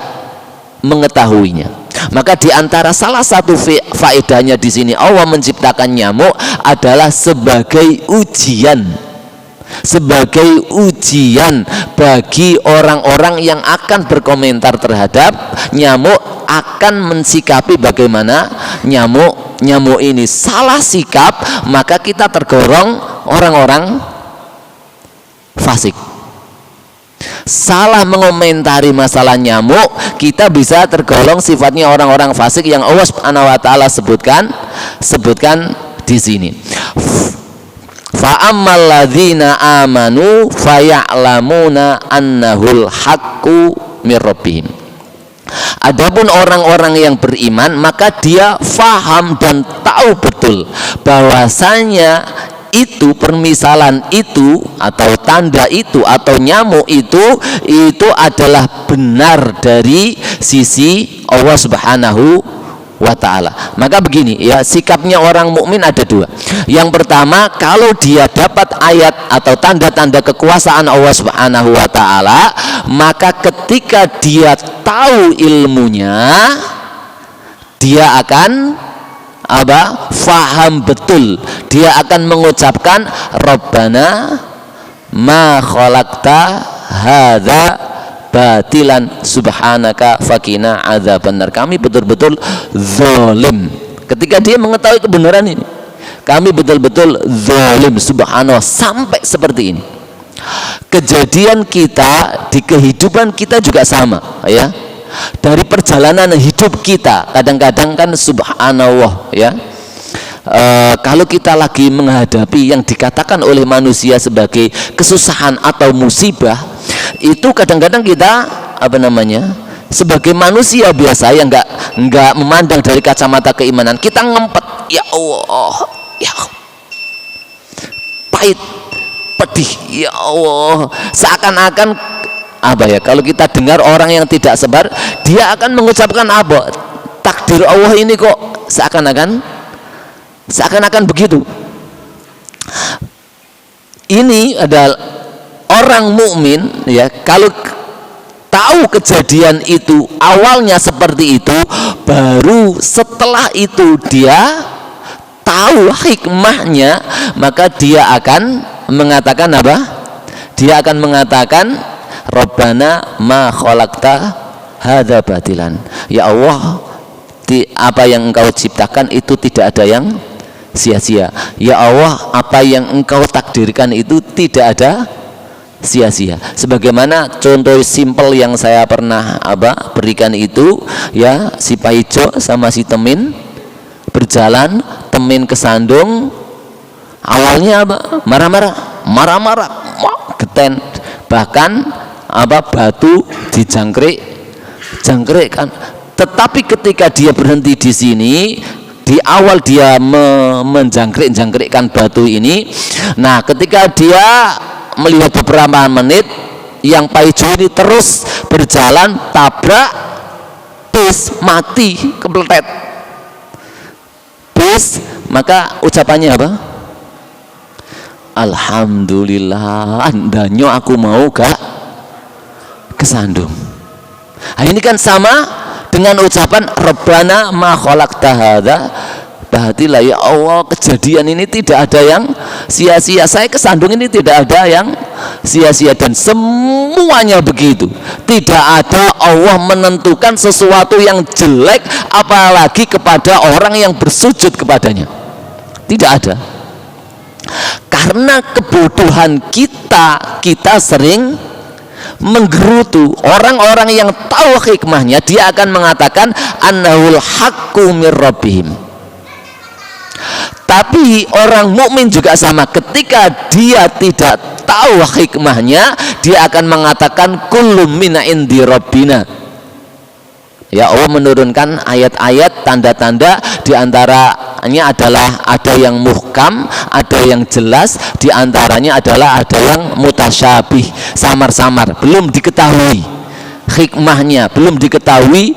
mengetahuinya. Maka di antara salah satu faedahnya di sini Allah menciptakan nyamuk adalah sebagai ujian, sebagai ujian bagi orang-orang yang akan berkomentar terhadap nyamuk, akan mensikapi bagaimana nyamuk ini. Salah sikap maka kita tergolong orang-orang fasik. Salah mengomentari masalah nyamuk, kita bisa tergolong sifatnya orang-orang fasik yang Allah Subhanahu wa taala sebutkan di sini. Fa ammal ladzina amanu faya'lamuna annahul haqqu mir rabbihim. Adapun orang-orang yang beriman, maka dia faham dan tahu betul bahwasanya itu permisalan itu atau tanda itu atau nyamuk itu adalah benar dari sisi Allah Subhanahu wa ta'ala. Maka begini ya, sikapnya orang mukmin ada dua. Yang pertama, kalau dia dapat ayat atau tanda-tanda kekuasaan Allah Subhanahu wa ta'ala, maka ketika dia tahu ilmunya, dia akan faham betul, dia akan mengucapkan Rabbana ma khalaqta hadza batilan subhanaka fakina adzabannar. Kami betul-betul zalim. Ketika dia mengetahui kebenaran ini, kami betul-betul zalim, subhanallah, sampai seperti ini. Kejadian kita di kehidupan kita juga sama ya. Dari perjalanan hidup kita, kadang-kadang kan subhanallah ya, kalau kita lagi menghadapi yang dikatakan oleh manusia sebagai kesusahan atau musibah, itu kadang-kadang kita sebagai manusia biasa yang nggak memandang dari kacamata keimanan, kita ngempet, ya Allah, ya pahit, pedih, ya Allah, seakan-akan kalau kita dengar orang yang tidak sabar, dia akan mengucapkan takdir Allah ini kok seakan-akan begitu. Ini adalah orang mukmin ya, kalau tahu kejadian itu awalnya seperti itu, baru setelah itu dia tahu hikmahnya, maka dia akan mengatakan dia akan mengatakan Rabbana ma khalaqta hadza batilan. Ya Allah, apa yang Engkau ciptakan itu tidak ada yang sia-sia. Ya Allah, apa yang Engkau takdirkan itu tidak ada sia-sia. Sebagaimana contoh simpel yang saya pernah berikan itu ya, si Paijo sama si Temin berjalan, Temin kesandung, awalnya marah-marah, geten, bahkan batu dijangkrik kan. Tetapi ketika dia berhenti di sini, di awal dia menjangkrik-jangkrikkan batu ini, nah ketika dia melihat beberapa menit, yang Paijo ini terus berjalan, tabrak bis, mati, kepletet bis, maka ucapannya apa? Alhamdulillah, andanya aku mau gak kesandung. Nah, ini kan sama dengan ucapan Rabbana ma khalaqta hadza batila. Ya Allah, kejadian ini tidak ada yang sia-sia, saya kesandung ini tidak ada yang sia-sia, dan semuanya begitu. Tidak ada Allah menentukan sesuatu yang jelek apalagi kepada orang yang bersujud kepadanya. Tidak ada. Karena kebodohan kita sering menggerutu orang-orang yang tahu hikmahnya. Dia akan mengatakan annahul haqqu mir rabbihim. Tapi orang mukmin juga sama, ketika dia tidak tahu hikmahnya, dia akan mengatakan kullum mina indi rabbina. Ya, Allah menurunkan ayat-ayat, tanda-tanda, diantaranya adalah ada yang muhkam, ada yang jelas, diantaranya adalah ada yang mutasyabih, samar-samar, belum diketahui hikmahnya, belum diketahui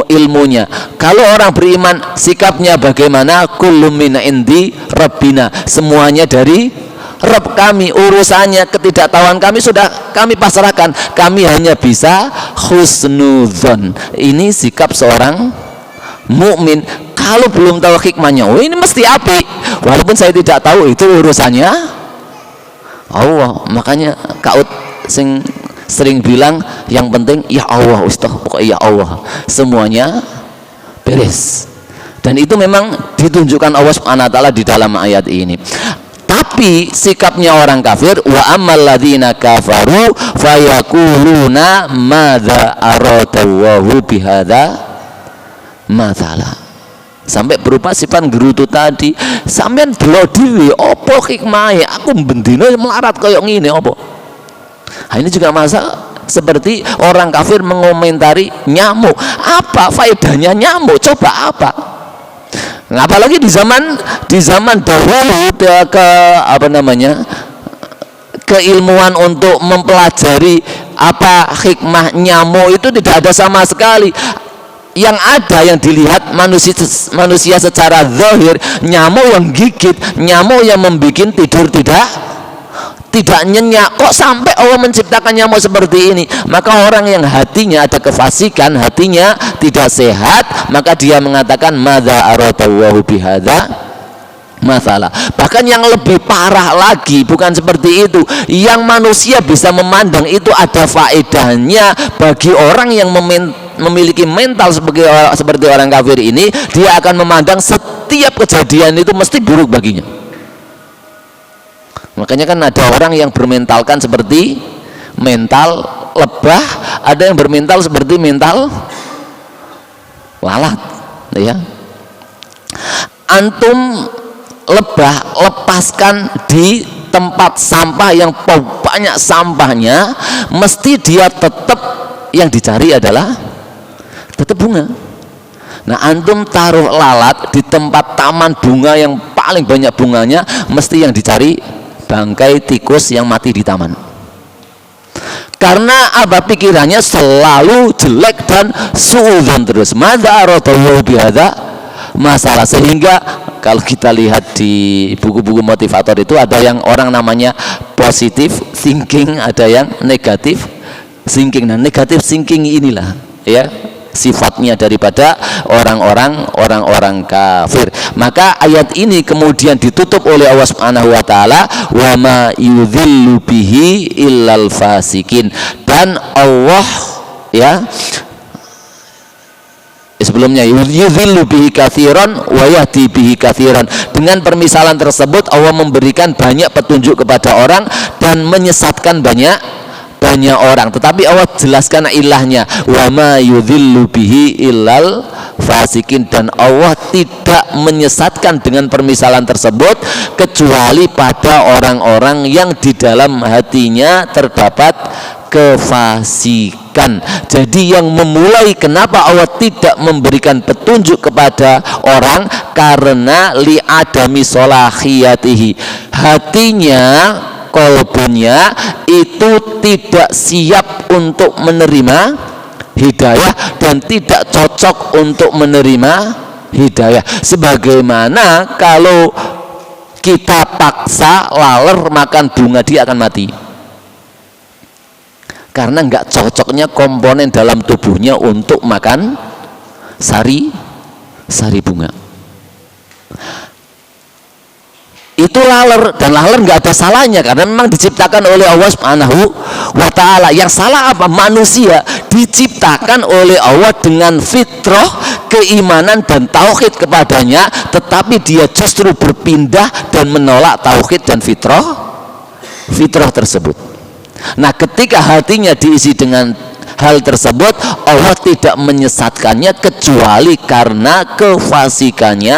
ilmunya. Kalau orang beriman sikapnya bagaimana? Kullum min indi rabbina, semuanya dari Rabb kami, urusannya, ketidaktahuan kami sudah kami pasrahkan, kami hanya bisa husnudzon. Ini sikap seorang mukmin. Kalau belum tahu hikmahnya, oh ini mesti api, walaupun saya tidak tahu, itu urusannya Allah. Makanya Kaut sing sering bilang yang penting ya Allah, Ustaz, pokoknya ya Allah, semuanya beres. Dan itu memang ditunjukkan Allah Subhanahu wa taala di dalam ayat ini. Tapi sikapnya orang kafir, wa ammal ladzina kafaru fayaquluna madza aradallahu bihadza mathala. Sampai berupa sifat gerutu tadi, sampean delok dhewe apa hikmahe, aku bendina melarat koyo ngene apa. Nah, ini juga masa seperti orang kafir mengomentari nyamuk. Apa faedahnya nyamuk? Coba apa? Nah, apalagi di zaman dahulu keilmuan untuk mempelajari apa hikmah nyamuk itu tidak ada sama sekali. Yang ada, yang dilihat manusia secara zahir, nyamuk yang gigit, nyamuk yang membuat tidur tidak nyenyak. Kok sampai Allah menciptakan nyamuk seperti ini? Maka orang yang hatinya ada kefasikan, hatinya tidak sehat, maka dia mengatakan madza aradallahu bihadza mathala. Bahkan yang lebih parah lagi, bukan seperti itu, yang manusia bisa memandang itu ada faedahnya bagi orang yang memiliki mental seperti orang kafir ini, dia akan memandang setiap kejadian itu mesti buruk baginya. Makanya kan ada orang yang bermentalkan seperti mental lebah, ada yang bermental seperti mental lalat, ya. Antum lebah lepaskan di tempat sampah yang banyak sampahnya, mesti dia tetap yang dicari adalah tetap bunga. Nah, antum taruh lalat di tempat taman bunga yang paling banyak bunganya, mesti yang dicari bangkai tikus yang mati di taman. Karena apa? Pikirannya selalu jelek dan suudzon terus. Madza aradallahu bihadza masalah. Sehingga kalau kita lihat di buku-buku motivator itu ada yang orang namanya positive thinking, ada yang negative thinking. Nah, negative thinking inilah ya sifatnya daripada orang-orang kafir. Maka ayat ini kemudian ditutup oleh Allah Subhanahu wa taala, wa ma yudhillu bihi illal fasikin. Dan Allah ya sebelumnya yudhillu bihi katsiran wa yahdi bihi katsiran. Dengan permisalan tersebut Allah memberikan banyak petunjuk kepada orang dan menyesatkan banyak orang, tetapi Allah jelaskan ilahnya, wa ma yudhillu bihi illal fasikin. Dan Allah tidak menyesatkan dengan permisalan tersebut kecuali pada orang-orang yang di dalam hatinya terdapat kefasikan. Jadi yang memulai kenapa Allah tidak memberikan petunjuk kepada orang, karena li'adami solahiyatihi, hatinya, kolbunya itu tidak siap untuk menerima hidayah dan tidak cocok untuk menerima hidayah. Sebagaimana kalau kita paksa laler makan bunga, dia akan mati karena nggak cocoknya komponen dalam tubuhnya untuk makan sari bunga. Itu laler, dan laler nggak ada salahnya karena memang diciptakan oleh Allah Subhanahu wa taala. Yang salah apa? Manusia diciptakan oleh Allah dengan fitrah, keimanan dan tauhid kepadanya, tetapi dia justru berpindah dan menolak tauhid dan fitrah tersebut. Nah, ketika hatinya diisi dengan hal tersebut, Allah tidak menyesatkannya kecuali karena kefasikannya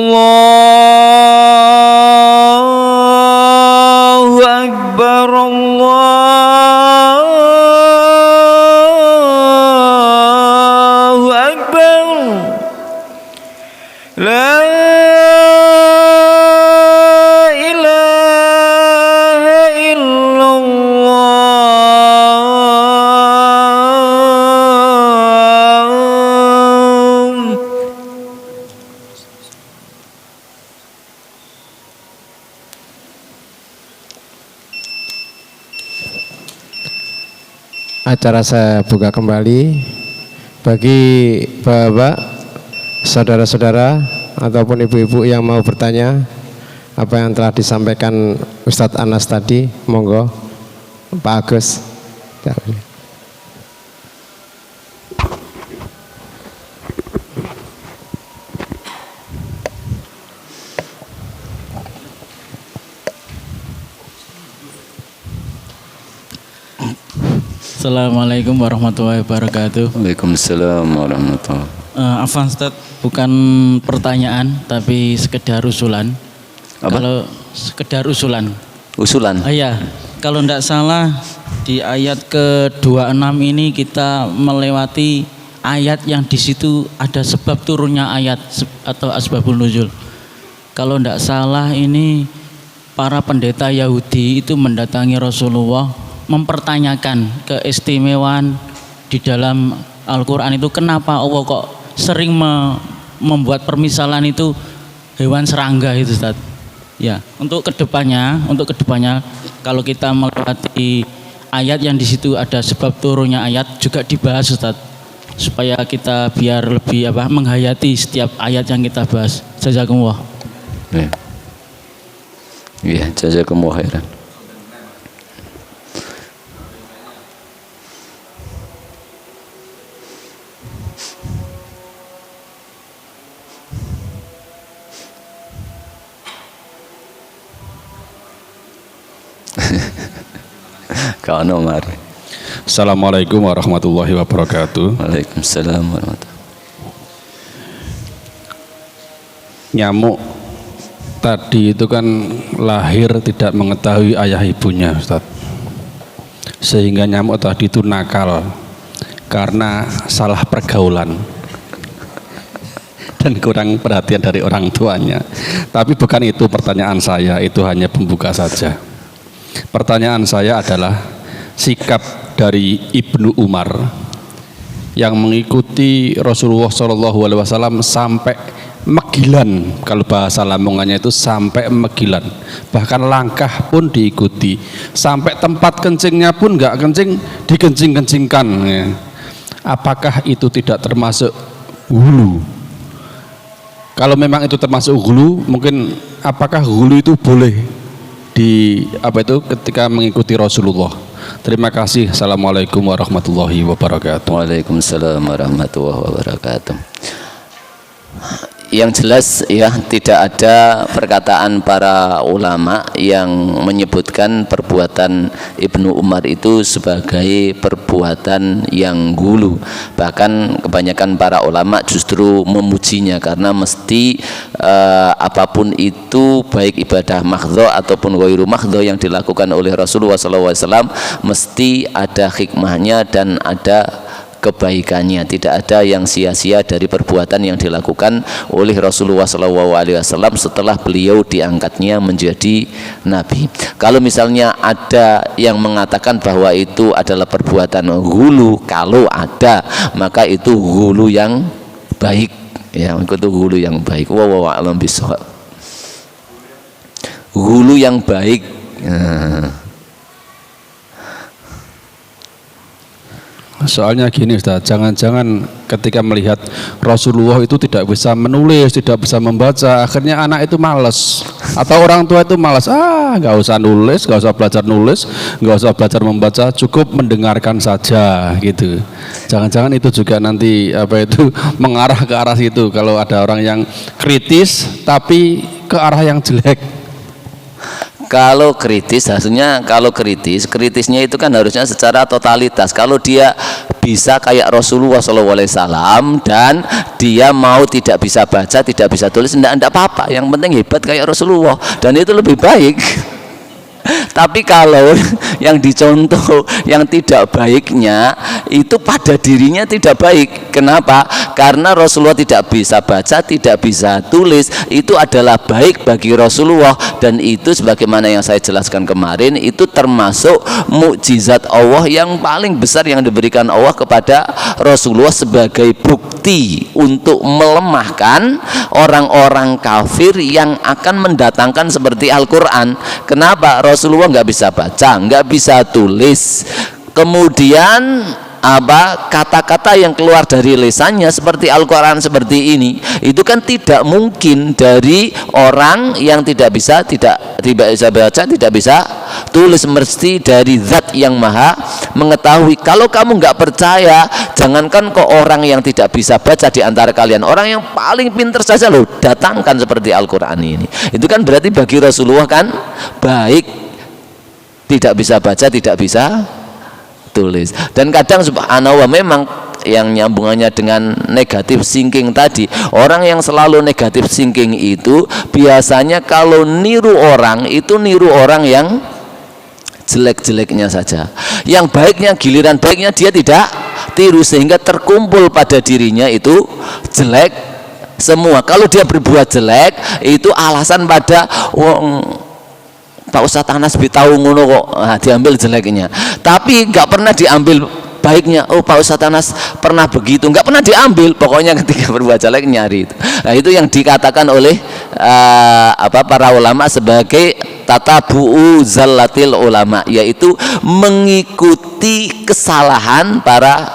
Allahu Akbar, Allahu Akbar. La ilaha illallah. Acara saya buka kembali bagi bapak, saudara-saudara ataupun ibu-ibu yang mau bertanya apa yang telah disampaikan Ustadz Anas tadi, monggo Pak Agus. Assalamualaikum warahmatullahi wabarakatuh. Waalaikumsalam warahmatullahi. Afwan Ustaz, bukan pertanyaan tapi sekedar usulan. Apa? Kalau sekedar usulan. Usulan. Iya, kalau tidak salah di ayat ke-26 ini kita melewati ayat yang di situ ada sebab turunnya ayat atau asbabun nuzul. Kalau tidak salah ini para pendeta Yahudi itu mendatangi Rasulullah mempertanyakan keistimewaan di dalam Al-Quran itu, kenapa Allah kok sering membuat permisalan itu hewan serangga itu Ustaz. Ya, untuk kedepannya kalau kita melewati ayat yang di situ ada sebab turunnya ayat juga dibahas Ustaz, supaya kita biar lebih menghayati setiap ayat yang kita bahas. Jazakumullah. Iya, jazakumullah khairan. Kau nomor. Assalamualaikum warahmatullahi wabarakatuh. Waalaikumsalam warahmatullahi. Nyamuk tadi itu kan lahir tidak mengetahui ayah ibunya, Ustaz. Sehingga nyamuk tadi itu nakal karena salah pergaulan dan kurang perhatian dari orang tuanya. Tapi bukan itu pertanyaan saya, itu hanya pembuka saja. Pertanyaan saya adalah sikap dari Ibnu Umar yang mengikuti Rasulullah SAW sampai megilan, kalau bahasa Lamongannya itu sampai megilan, bahkan langkah pun diikuti, sampai tempat kencingnya pun nggak kencing, dikencing-kencingkan. Apakah itu tidak termasuk hulu? Kalau memang itu termasuk hulu, mungkin apakah hulu itu boleh ketika mengikuti Rasulullah? Terima kasih. Assalamualaikum warahmatullahi wabarakatuh. Waalaikumsalam warahmatullahi wabarakatuh. Yang jelas ya, tidak ada perkataan para ulama yang menyebutkan perbuatan Ibnu Umar itu sebagai perbuatan yang gulu. Bahkan kebanyakan para ulama justru memujinya, karena mesti apapun itu, baik ibadah mahdho ataupun ghairu mahdho yang dilakukan oleh Rasulullah SAW, mesti ada hikmahnya dan ada kebaikannya. Tidak ada yang sia-sia dari perbuatan yang dilakukan oleh Rasulullah SAW setelah beliau diangkatnya menjadi nabi. Kalau misalnya ada yang mengatakan bahwa itu adalah perbuatan hulu, kalau ada maka itu hulu yang baik, ya, itu hulu yang baik. Wallahu a'lam bishawab. Hulu yang baik. Soalnya gini Ustaz, jangan-jangan ketika melihat Rasulullah itu tidak bisa menulis, tidak bisa membaca, akhirnya anak itu malas, atau orang tua itu malas, nggak usah nulis, nggak usah belajar nulis, nggak usah belajar membaca, cukup mendengarkan saja gitu. Jangan-jangan itu juga nanti mengarah ke arah situ, kalau ada orang yang kritis tapi ke arah yang jelek. Kalau kritis, hasilnya kalau kritisnya itu kan harusnya secara totalitas. Kalau dia bisa kayak Rasulullah SAW dan dia mau tidak bisa baca, tidak bisa tulis, tidak apa-apa. Yang penting hebat kayak Rasulullah, dan itu lebih baik. Tapi kalau yang dicontoh yang tidak baiknya itu pada dirinya tidak baik. Kenapa? Karena Rasulullah tidak bisa baca, tidak bisa tulis, itu adalah baik bagi Rasulullah, dan itu sebagaimana yang saya jelaskan kemarin, itu termasuk mukjizat Allah yang paling besar yang diberikan Allah kepada Rasulullah sebagai bukti untuk melemahkan orang-orang kafir yang akan mendatangkan seperti Al-Quran. Kenapa? Rasulullah nggak bisa baca, nggak bisa tulis, kemudian kata-kata yang keluar dari lisannya seperti Al-Quran seperti ini, itu kan tidak mungkin dari orang yang tidak bisa baca, tidak bisa tulis, mesti dari zat yang maha mengetahui. Kalau kamu nggak percaya, jangankan kok orang yang tidak bisa baca di antara kalian, orang yang paling pintar saja loh datangkan seperti Al-Quran ini. Itu kan berarti bagi Rasulullah kan baik, tidak bisa baca, tidak bisa tulis. Dan kadang subhanallah memang yang nyambungannya dengan negatif thinking tadi, orang yang selalu negatif thinking itu biasanya kalau niru orang itu niru orang yang jelek-jeleknya saja, yang baiknya, giliran baiknya dia tidak tiru, sehingga terkumpul pada dirinya itu jelek semua. Kalau dia berbuat jelek itu alasan pada Pak Ustadz Anas tahu ngono kok, diambil jeleknya, tapi nggak pernah diambil baiknya. Oh, Pak Ustadz Anas pernah begitu, nggak pernah diambil, pokoknya ketika berbuat jelek nyari itu. Nah, itu yang dikatakan oleh para ulama sebagai tatabu'u zallatil ulama, yaitu mengikuti kesalahan para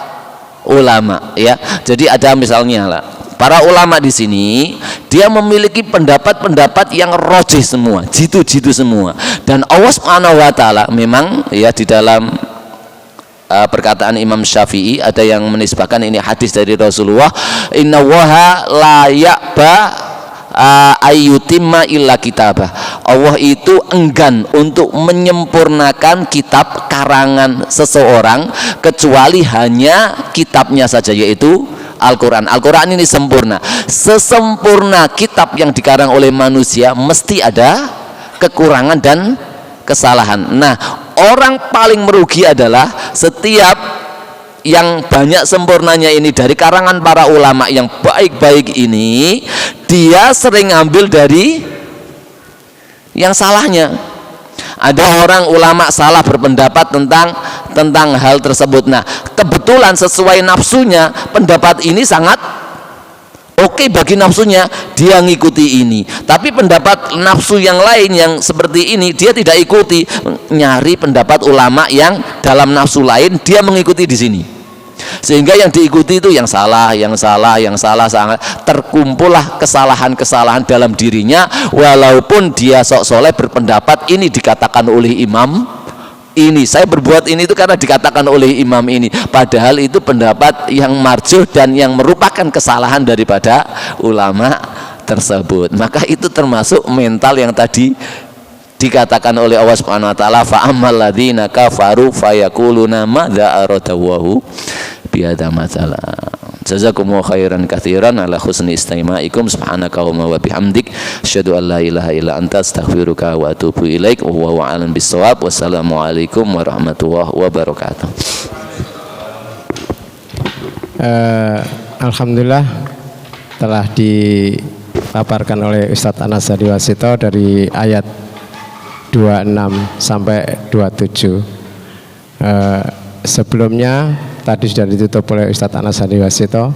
ulama, ya. Jadi ada misalnya lah, para ulama di sini dia memiliki pendapat-pendapat yang rojih semua, jitu-jitu semua, dan Allah Subhanahu wa taala memang ya di dalam perkataan Imam Syafi'i ada yang menisbahkan ini hadis dari Rasulullah, innallaha la ya'ba ayyutimma illa kitabah. Allah itu enggan untuk menyempurnakan kitab karangan seseorang kecuali hanya kitabnya saja, yaitu Al-Quran. Al-Quran ini sempurna. Sesempurna kitab yang dikarang oleh manusia mesti ada kekurangan dan kesalahan. Nah, orang paling merugi adalah setiap yang banyak sempurnanya ini dari karangan para ulama yang baik-baik ini, dia sering ambil dari yang salahnya. Ada orang ulama salah berpendapat tentang hal tersebut. Nah, kebetulan sesuai nafsunya pendapat ini sangat oke bagi nafsunya, dia ngikuti ini. Tapi pendapat nafsu yang lain yang seperti ini dia tidak ikuti, nyari pendapat ulama yang dalam nafsu lain, dia mengikuti di sini. Sehingga yang diikuti itu yang salah, sangat terkumpullah kesalahan-kesalahan dalam dirinya, walaupun dia sok soleh berpendapat ini dikatakan oleh imam ini, saya berbuat ini itu karena dikatakan oleh imam ini, padahal itu pendapat yang marjuh dan yang merupakan kesalahan daripada ulama tersebut. Maka itu termasuk mental yang tadi dikatakan oleh Allah Subhanahu wa taala, fa ammal ladzina kafaru fayaquluna madza aradahu biada matsala. Jazakumullahu khairan katsiran ala husni istimaikum. Subhanakallahumma wa bihamdik asyhadu an la ilaha illa anta astaghfiruka wa atubu ilaik. Wallahu a'lam bissawab. Wassalamualaikum warahmatullahi wabarakatuh. Alhamdulillah telah dipaparkan oleh Ustadz Anas Hadiwasito dari ayat 26 sampai 27. Sebelumnya tadi sudah ditutup oleh Ustadz Anas Hadiwasito.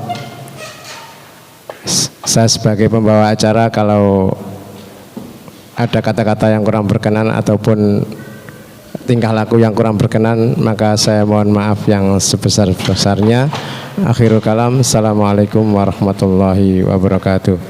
Saya sebagai pembawa acara, kalau ada kata-kata yang kurang berkenan ataupun tingkah laku yang kurang berkenan, maka saya mohon maaf yang sebesar-besarnya. Akhirul kalam, assalamualaikum warahmatullahi wabarakatuh.